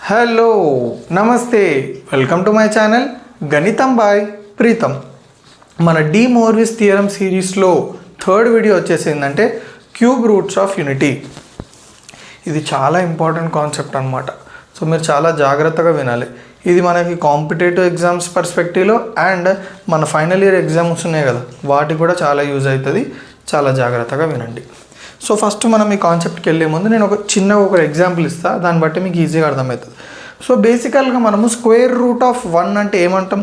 Hello నమస్తే welcome to my channel గణితం bye Pritam. మన డి మోర్విస్ థియరమ్ సిరీస్లో థర్డ్ వీడియో వచ్చేసి ఏంటంటే క్యూబ్ రూట్స్ ఆఫ్ యూనిటీ. ఇది చాలా ఇంపార్టెంట్ కాన్సెప్ట్ అనమాట. సో మీరు చాలా జాగ్రత్తగా వినాలి. ఇది మనకి కాంపిటేటివ్ ఎగ్జామ్స్ పర్స్పెక్టివ్లో అండ్ మన ఫైనల్ ఇయర్ ఎగ్జామ్స్ ఉన్నాయి కదా, వాటికి కూడా చాలా యూజ్ అవుతుంది. చాలా జాగ్రత్తగా వినండి. సో ఫస్ట్ మనం ఈ కాన్సెప్ట్కి వెళ్ళే ముందు నేను ఒక ఎగ్జాంపుల్ ఇస్తాను, దాన్ని బట్టి మీకు ఈజీగా అర్థమవుతుంది. సో బేసికల్గా మనము స్క్వేర్ రూట్ ఆఫ్ 1 అంటే ఏమంటాం?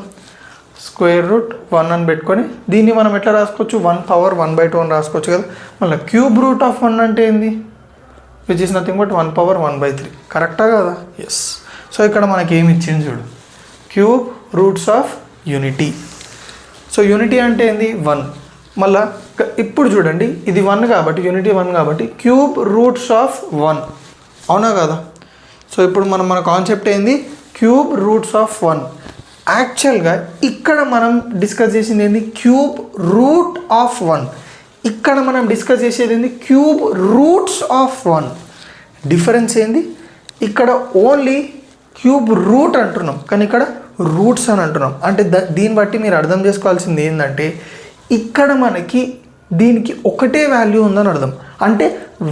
స్క్వేర్ రూట్ 1 అని పెట్టుకొని దీన్ని మనం ఎట్లా రాసుకోవచ్చు? 1 పవర్ 1/2 అని రాసుకోవచ్చు కదా. మళ్ళీ క్యూబ్ రూట్ ఆఫ్ 1 అంటే ఏంది? Which is nothing but 1 power 1/3. కరెక్టా కదా? ఎస్. సో ఇక్కడ మనకి ఏమి ఇచ్చింది చూడు, cube roots of unity. So unity అంటే ఏంది? 1. మళ్ళా ఇప్పుడు చూడండి, ఇది 1 కాబట్టి యూనిటీ 1 కాబట్టి క్యూబ్ రూట్స్ ఆఫ్ 1, అవునా కదా? సో ఇప్పుడు మన కాన్సెప్ట్ ఏంది? Cube roots of 1. యాక్చువల్గా ఇక్కడ మనం డిస్కస్ చేసింది ఏంది? Cube root of 1. ఇక్కడ మనం డిస్కస్ చేసేది ఏంది? Cube roots of 1. డిఫరెన్స్ ఏంది? ఇక్కడ ఓన్లీ క్యూబ్ రూట్ అంటున్నాం, కానీ ఇక్కడ రూట్స్ అని అంటున్నాం. అంటే దీన్ని బట్టి మీరు అర్థం చేసుకోవాల్సింది ఏంటంటే ఇక్కడ మనకి దీనికి ఒకటే వాల్యూ ఉందని అర్థం. అంటే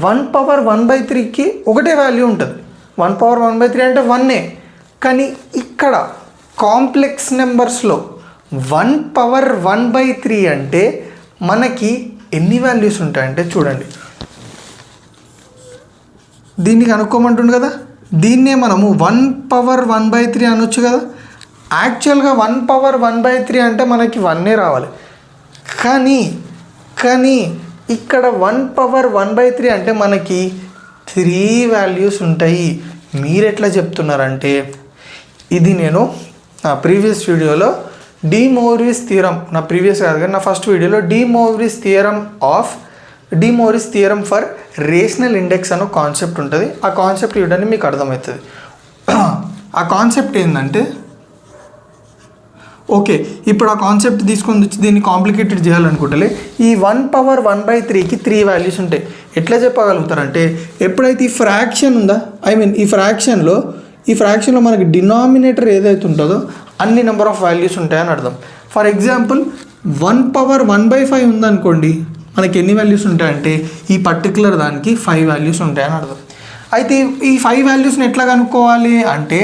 1 పవర్ 1/3కి ఒకటే వాల్యూ ఉంటుంది. 1 పవర్ 1/3 అంటే 1ఏ. కానీ ఇక్కడ కాంప్లెక్స్ నెంబర్స్లో 1 పవర్ 1/3 అంటే మనకి ఎన్ని వాల్యూస్ ఉంటాయంటే చూడండి, దీన్ని కనుక్కోమంటుంది కదా, దీన్నే మనము 1 పవర్ 1/3 అనొచ్చు కదా. యాక్చువల్గా 1 పవర్ 1/3 అంటే మనకి 1ఏ రావాలి. కానీ ఇక్కడ 1 పవర్ 1/3 అంటే మనకి 3 వాల్యూస్ ఉంటాయి. మీరు ఎట్లా చెప్తున్నారంటే, ఇది నేను నా ప్రీవియస్ వీడియోలో డి మోర్విస్ థియరమ్, నా ప్రీవియస్ కాదు కానీ నా ఫస్ట్ వీడియోలో De Moivre's theorem for rational index అనే కాన్సెప్ట్ ఉంటుంది. ఆ కాన్సెప్ట్ చూడండి, మీకు అర్థమవుతుంది. ఆ కాన్సెప్ట్ ఏంటంటే, ఓకే ఇప్పుడు ఆ కాన్సెప్ట్ తీసుకొని వచ్చి దీన్ని కాంప్లికేటెడ్ చేయాలనుకుంటే ఈ 1 పవర్ 1/3కి 3 వాల్యూస్ ఉంటాయి. ఎట్లా చెప్పగలుగుతారంటే, ఎప్పుడైతే ఈ ఫ్రాక్షన్ ఉందా, ఈ ఫ్రాక్షన్లో మనకి డినామినేటర్ ఏదైతే ఉంటుందో అన్ని నెంబర్ ఆఫ్ వాల్యూస్ ఉంటాయని అర్థం. ఫర్ ఎగ్జాంపుల్ 1 పవర్ 1/5 ఉందనుకోండి, మనకి ఎన్ని వాల్యూస్ ఉంటాయంటే ఈ పర్టికులర్ దానికి 5 వాల్యూస్ ఉంటాయని అర్థం. అయితే ఈ 5 వాల్యూస్ని ఎట్లా కనుక్కోవాలి అంటే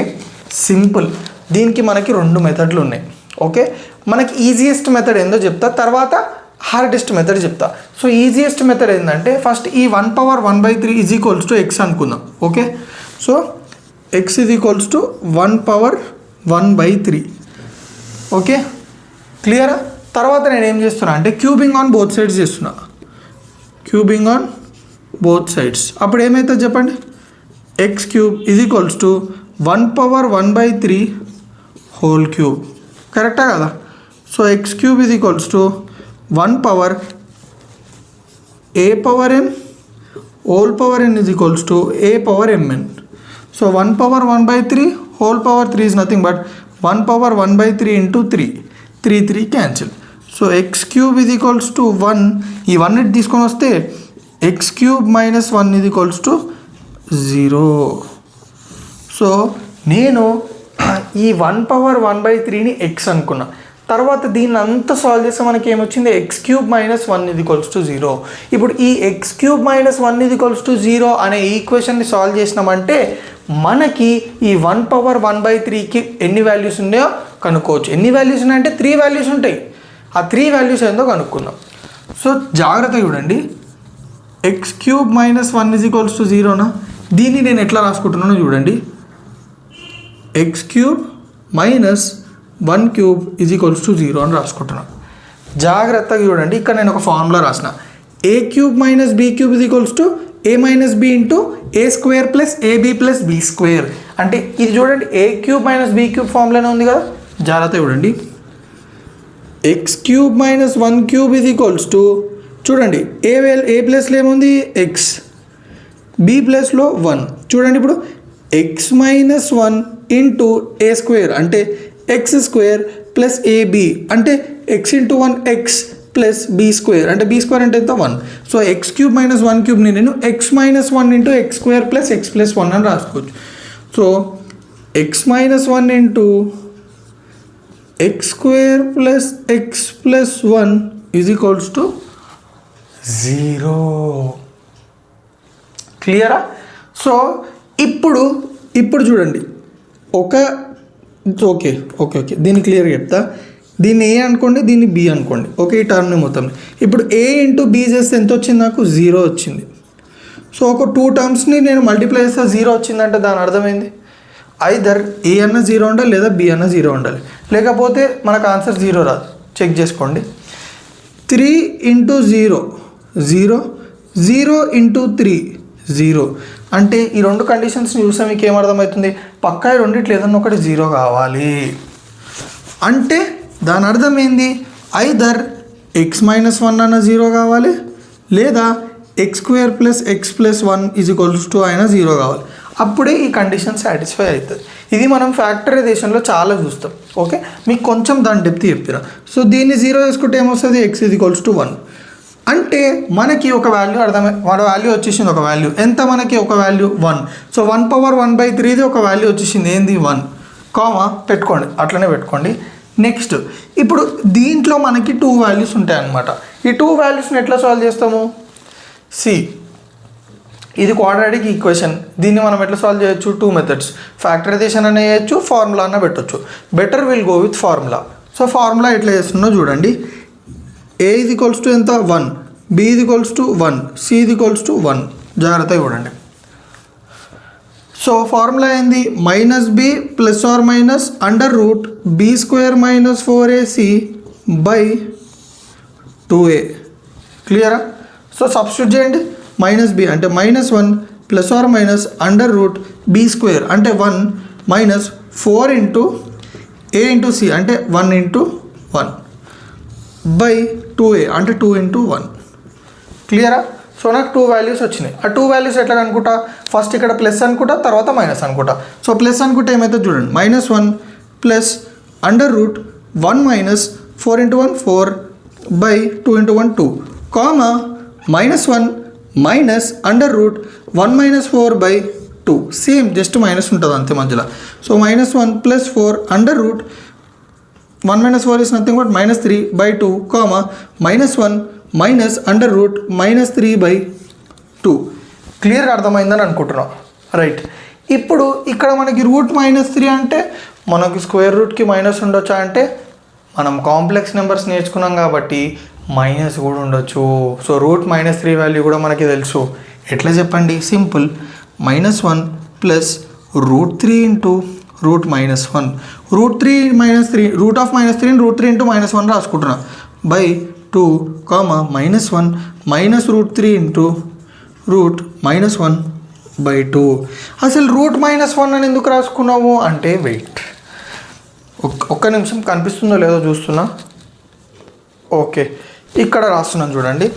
సింపుల్. దీనికి మనకి 2 మెథడ్లు ఉన్నాయి. ఓకే, మనకి ఈజియెస్ట్ మెథడ్ ఏందో చెప్తా, తర్వాత హార్డెస్ట్ మెథడ్ చెప్తా. సో ఈజియెస్ట్ మెథడ్ ఏంటంటే, ఫస్ట్ ఈ 1 power 1/3 is equals to x అనుకుందాం. Okay, so x is equals to 1 power 1/3. Okay, క్లియరా? తర్వాత నేను ఏం చేస్తున్నా అంటే క్యూబింగ్ ఆన్ బోత్ సైడ్స్ చేస్తున్నా. క్యూబింగ్ ఆన్ బోత్ సైడ్స్ అప్పుడు ఏమవుతుంది చెప్పండి? X cube is equals to 1 power 1/3 whole cube. కరెక్టా కదా? So X cube is equals to 1 power A power N whole power N is equals to A power M N. So 1 power 1/3 whole power 3 is nothing but 1 power 1/3 into 3 cancel. So X cube is equals to 1. ఈ 1 ఇటు తీసుకొని వస్తే X cube minus 1 is equals to 0. So నేను ఈ 1 power 1/3ని X అనుకున్నా. తర్వాత దీన్ని అంతా సాల్వ్ చేస్తే మనకి ఏమొచ్చింది? X cube minus 1 is equals to 0. ఇప్పుడు ఈ X cube minus 1 is equals to 0 అనే ఈక్వేషన్ని సాల్వ్ చేసినామంటే మనకి ఈ 1 పవర్ 1/3కి ఎన్ని వాల్యూస్ ఉన్నాయో కనుక్కోవచ్చు. ఎన్ని వాల్యూస్ ఉన్నాయంటే 3 వాల్యూస్ ఉంటాయి. ఆ 3 వాల్యూస్ ఏందో కనుక్కుందాం. సో జాగ్రత్తగా చూడండి, x cube minus 1 is equals to 0నా, దీన్ని నేను ఎట్లా రాసుకుంటున్నానో చూడండి. X cube minus 1 cube is equals to 0 అని రాసుకుంటున్నాను. జాగ్రత్తగా చూడండి, ఇక్కడ నేను ఒక ఫార్ములా రాసిన. A cube minus b cube is equals to a minus b into A square plus a b plus be square. అంటే ఇది చూడండి, a cube minus b cube ఫార్ములానే ఉంది కదా. జాగ్రత్తగా చూడండి, x cube minus 1 cube is equals to చూడండి, a ప్లస్లో ఏముంది? ఎక్స్. బీ ప్లస్లో 1. చూడండి ఇప్పుడు ఎక్స్ మైనస్ 1 ఇంటూ ఏ స్క్వేర్ అంటే ఎక్స్ స్క్వేర్ ప్లస్ ఏబీ అంటే X into 1 X plus be square అంటే బీ స్క్వేర్ అంటే ఎంత? 1. సో ఎక్స్ క్యూబ్ మైనస్ 1 క్యూబ్ని నేను X minus 1 into X square plus X plus 1 అని రాసుకోవచ్చు. So x minus 1 into x square plus x plus 1 is equals to 0. క్లియరా? So ఇప్పుడు చూడండి ఓకే దీన్ని క్లియర్గా చెప్తా. దీన్ని ఏ అనుకోండి, దీన్ని బి అనుకోండి. ఓకే, ఈ టర్మ్ని మొత్తం ఇప్పుడు ఏ ఇంటూ బి చేస్తే ఎంత వచ్చింది? నాకు 0 వచ్చింది. సో ఒక 2 టర్మ్స్ని నేను మల్టిప్లై చేస్తే 0 వచ్చిందంటే దాని అర్థమైంది ఐదర్ ఏ అన్న 0 ఉండాలి లేదా బి అన్న 0 ఉండాలి, లేకపోతే మనకు ఆన్సర్ 0 రాదు. చెక్ చేసుకోండి. 3 ఇంటూ 0 0, 0 ఇంటూ 3 0 అంటే ఈ రెండు కండిషన్స్ని చూస్తే మీకు ఏమర్థమవుతుంది? పక్కా ఈ రెండిట్లో ఏదన్నా ఒకటి 0 కావాలి. అంటే దాని అర్థం ఏంది? ఐదర్ x మైనస్ 1 అన్న 0 కావాలి, లేదా x square plus x plus 1 is equals to అయినా 0 కావాలి. అప్పుడే ఈ కండిషన్ సాటిస్ఫై అవుతుంది. ఇది మనం ఫ్యాక్టరైజేషన్లో చాలా చూస్తాం. ఓకే, మీకు కొంచెం దాని డెప్త్ చెప్పిన. సో దీన్ని 0 వేసుకుంటే ఏమొస్తుంది? x is equals to 1. అంటే మనకి ఒక వాల్యూ వాల్యూ వచ్చేసింది. ఒక వాల్యూ ఎంత మనకి? ఒక వాల్యూ 1. సో 1/1/3 ఒక వాల్యూ వచ్చేసింది. ఏంది? 1. కామా పెట్టుకోండి, అట్లనే పెట్టుకోండి. నెక్స్ట్ ఇప్పుడు దీంట్లో మనకి 2 వాల్యూస్ ఉంటాయి అన్నమాట. ఈ 2 వాల్యూస్ని ఎట్లా సాల్వ్ చేస్తాము? ఇది క్వాడ్రాటిక్ ఈక్వేషన్. దీన్ని మనం ఎట్లా సాల్వ్ చేయొచ్చు? 2 మెథడ్స్. ఫ్యాక్టరైజేషన్ అనే చేయొచ్చు, ఫార్ములా అన్న పెట్టచ్చు. Better will go with formula. So formula ఎట్లా చేస్తున్నా చూడండి. a ఈజ్ ఈక్వల్స్ టు ఎంత? 1, b is equals to 1, c is equals to 1. జాగ్రత్తగా చూడండి. సో ఫార్ములా ఏంది? -b plus or minus under root b square minus 4ac by 2a. క్లియరా? So substitute చేయండి. -b అంటే -1 plus or minus under root b square అంటే 1 minus 4 into a into c అంటే 1 into 1 by 2a అంటే 2 into 1. క్లియరా? So నాకు 2 values వచ్చినాయి. ఆ 2 వాల్యూస్ ఎట్లా అనుకుంటా? ఫస్ట్ ఇక్కడ ప్లస్ అనుకుంటా, తర్వాత మైనస్ అనుకుంటా. సో ప్లస్ అనుకుంటే ఏమైతే చూడండి, -1 plus under root 1 minus 4 into 1 4 by 2 into 1 2 comma -1 minus under route 1 minus 4 by 2. Same just minus ఉంటుంది అంతే మధ్యలో. So -1 plus 4 under root 1 minus 4 is nothing but -3 by 2 comma -1 minus under root -3 by 2. క్లియర్గా అర్థమైందని అనుకుంటున్నాం. Right, ఇప్పుడు ఇక్కడ మనకి route -3 అంటే మనకి స్క్వేర్ రూట్కి మైనస్ ఉండొచ్చా అంటే మనం కాంప్లెక్స్ నెంబర్స్ నేర్చుకున్నాం కాబట్టి మైనస్ కూడా ఉండొచ్చు. సో రూట్ -3 వాల్యూ కూడా మనకి తెలుసు. ఎట్లా చెప్పండి? Simple. -1 plus √3 into root -1 √3 -3 root of -3 √3 into -1 రాసుకుంటున్నా by 2 comma -1 minus √3 into root -1 by 2. అసలు రూట్ -1 అని ఎందుకు రాసుకున్నాము అంటే వెయిట్ ఒక్క నిమిషం, కనిపిస్తుందో లేదో చూస్తున్నా. ఓకే, ఇక్కడ రాస్తున్నాను చూడండి.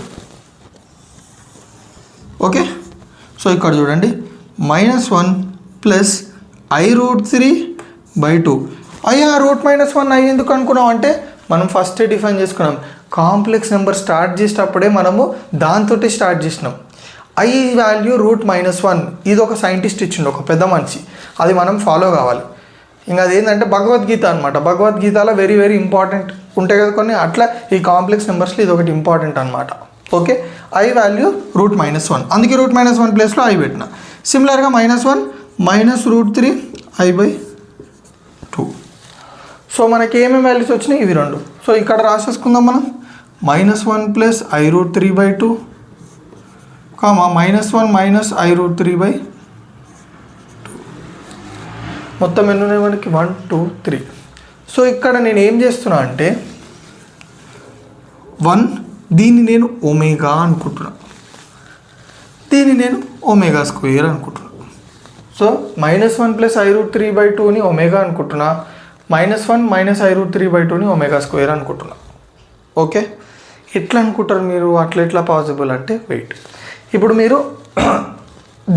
ఓకే, సో ఇక్కడ చూడండి -1 ప్లస్ i√3 బై 2. అయ్యా రూట్ -1 i ఎందుకు అనుకున్నాం అంటే మనం ఫస్టే డిఫైన్ చేసుకున్నాం. కాంప్లెక్స్ నెంబర్ స్టార్ట్ చేసేటప్పుడే మనము దాంతో స్టార్ట్ చేసినాం. i వాల్యూ రూట్ -1 ఇది ఒక సైంటిస్ట్ ఇచ్చిండు, ఒక పెద్ద మనిషి. అది మనం ఫాలో కావాలి. ఇంకా అదేంటంటే భగవద్గీత అనమాట. భగవద్గీతలో వెరీ వెరీ ఇంపార్టెంట్ ఉంటాయి కదా కొన్ని, అట్లా ఈ కాంప్లెక్స్ నెంబర్స్లో ఇది ఒకటి ఇంపార్టెంట్ అనమాట. ఓకే, i వాల్యూ రూట్ -1, అందుకే రూట్ -1 ప్లేస్లో i పెట్టిన. సిమిలర్గా -1 మైనస్ √3 i బై 2. సో మనకి ఏమేమి వాల్యూస్ వచ్చినాయి? ఇవి రెండు. సో ఇక్కడ రాసేసుకుందాం మనం. -1 plus i√3 by 2 comma -1 minus i√3 by 2. మొత్తం ఎన్ని ఉన్నాయి మనకి? 1 2 3. సో ఇక్కడ నేను ఏం చేస్తున్నా అంటే 1 దీన్ని నేను ఒమేగా అనుకుంటున్నా, దీన్ని నేను ఒమేగా స్క్వేర్ అనుకుంటున్నా. సో -1 ప్లస్ i√3 బై 2ని ఒమేగా అనుకుంటున్నా, -1 మైనస్ i√3 బై 2ని ఒమేగా స్క్వేర్ అనుకుంటున్నా. ఓకే, ఎట్లా అనుకుంటారు మీరు? అట్లా ఎట్లా పాసిబుల్ అంటే వెయిట్. ఇప్పుడు మీరు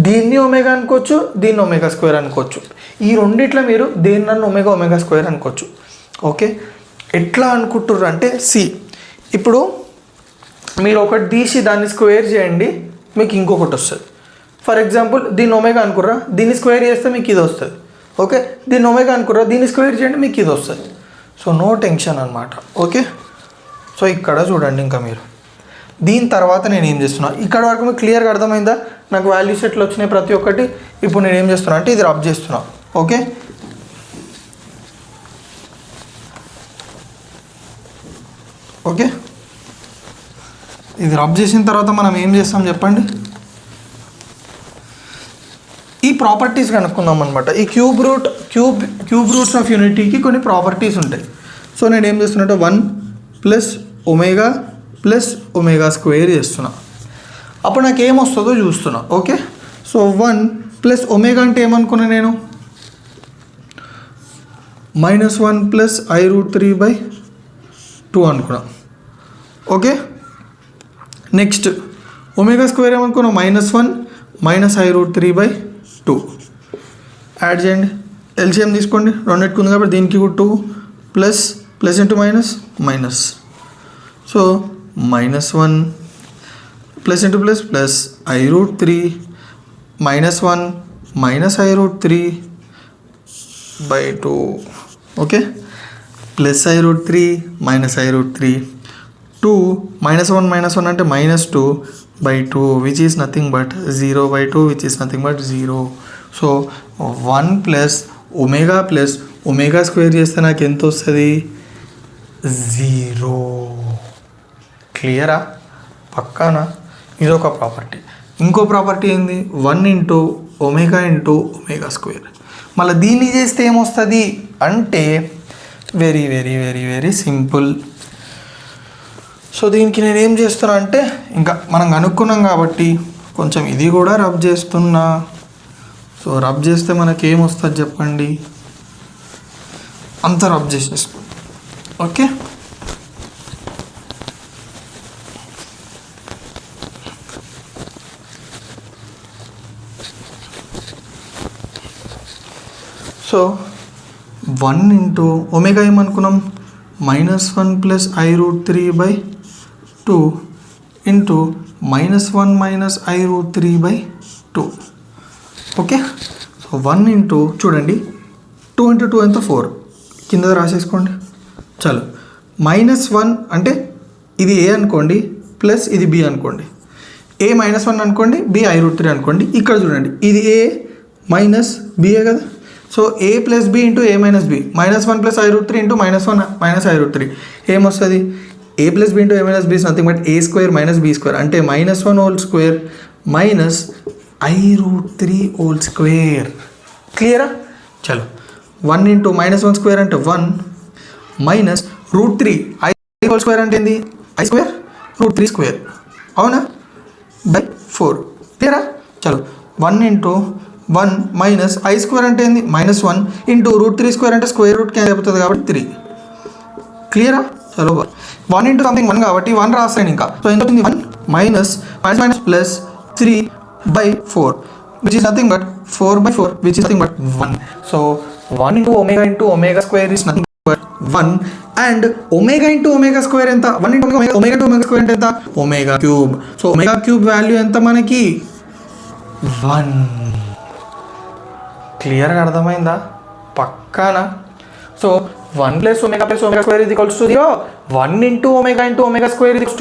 దీన్ని ఒమేగా అనుకోవచ్చు, దీన్ని ఒమేగా స్క్వేర్ అనుకోవచ్చు. ఈ రెండిట్లో మీరు దేన్నన్నా ఒమేగా స్క్వేర్ అనుకోవచ్చు. ఓకే, ఎట్లా అనుకుంటుర్రు అంటే ఇప్పుడు మీరు ఒకటి తీసి దాన్ని స్క్వేర్ చేయండి, మీకు ఇంకొకటి వస్తుంది. ఫర్ ఎగ్జాంపుల్ దీన్ని ఒమేగా అనుకుర్రా, దీన్ని స్క్వేర్ చేస్తే మీకు ఇది వస్తుంది. ఓకే, దీన్ని ఒమేగా అనుకురా, దీన్ని స్క్వేర్ చేయండి మీకు ఇది వస్తుంది. సో నో టెన్షన్ అనమాట. ఓకే, సో ఇక్కడ చూడండి ఇంకా మీరు దీని తర్వాత నేను ఏం చేస్తున్నా, ఇక్కడ వరకు మీకు క్లియర్గా అర్థమైందా నాకు వాల్యూస్ ఎట్లా వచ్చినాయి ప్రతి ఒక్కటి. ఇప్పుడు నేను ఏం చేస్తున్నా అంటే ఇది రబ్ చేస్తున్నా. ఓకే, ఓకే, ఇది రబ్ చేసిన తర్వాత మనం ఏం చేస్తాం చెప్పండి, ఈ ప్రాపర్టీస్ కనుక్కుందాం అనమాట. ఈ క్యూబ్ రూట్స్ ఆఫ్ యూనిటీకి కొన్ని ప్రాపర్టీస్ ఉంటాయి. సో నేను ఏం చేస్తున్నా 1 plus omega plus omega square చేస్తున్నా. అప్పుడు నాకు ఏమొస్తుందో చూస్తున్నా. ఓకే, సో 1 ప్లస్ ఒమేగా అంటే ఏమనుకున్నా నేను -1 ప్లస్ i√3/2 అనుకున్నా. ఓకే, నెక్స్ట్ ఒమేగా స్క్వేర్ ఏమనుకున్నా -1 మైనస్ i√3/2 యాడ్ చేయండి. ఎల్సిఎం తీసుకోండి, రెండింటికి ఉంది కాబట్టి దీనికి కూడా 2 plus into minus. So -1 plus into plus i√3 -1 minus i√3/2. Okay, plus i√3 minus i√3 2 -1 అంటే -2/2 which is nothing but 0/2 which is nothing but 0. So 1 plus omega square చేస్తే నాకు ఎంత వస్తుంది 0. క్లియరా, పక్కానా? ఇదొక ప్రాపర్టీ. ఇంకో ప్రాపర్టీ ఏంది 1 ఇంటూ ఒమేగా స్క్వేర్. మళ్ళీ దీన్ని చేస్తే ఏమొస్తుంది అంటే very very very very simple. So దీనికి నేను ఏం చేస్తున్నా అంటే ఇంకా మనం కనుక్కున్నాం కాబట్టి కొంచెం ఇది కూడా రబ్ చేస్తున్నా. సో రబ్ చేస్తే మనకి ఏమొస్తుంది చెప్పండి, అంతా రబ్ చేసేసుకో. ఓకే, సో 1 ఇంటూ ఒమేగా ఏమనుకున్నాం -1 plus i√3/2 into -1 minus i√3/2. Okay, so 1 into చూడండి 2 ఇంటూ 2 ఎంత 4, కింద రాసేసుకోండి. చలో, -1 అంటే ఇది ఏ అనుకోండి ప్లస్ ఇది బి అనుకోండి. ఏ -1 అనుకోండి, బి i√3 అనుకోండి. ఇక్కడ చూడండి ఇది ఏ మైనస్ బిఏ కదా. So a plus b into a minus b, -1 plus i√3 into -1 minus i√3 ఏమొస్తుంది, a plus b into a minus b is nothing but a square minus b square అంటే -1 whole square minus i√3 whole square. క్లియరా? చలో, 1 into -1 square అంటే 1 minus √3 i whole square అంటే ఏంది i square √3 square, అవునా, /4. క్లియరా? చలో, 1 ఇంటూ 1 మైనస్ i స్క్వేర్ అంటే ఏంది -1 ఇంటూ √3 స్క్వేర్ అంటే స్క్వేర్ రూట్ క్యాన్సిల్ అయిపోతుంది కాబట్టి 3. క్లియరా? చలో, 1 ఇంటూ సంథింగ్ 1 కాబట్టి 1 రాస్తాను ఇంకా. సో ఎంత వచ్చింది 1 minus plus 3/4 which is nothing but 4/4 which is nothing but 1. So 1 into omega square is nothing but 1 and omega into omega square ఎంత, 1 ఇంటూ ఒమేగా స్క్వేర్ అంటే ఎంత omega cube. So omega cube value ఎంత మనకి 1. క్లియర్గా అర్థమైందా, పక్కానా? So 1 plus omega square is equals to 0, 1 into omega square is equals to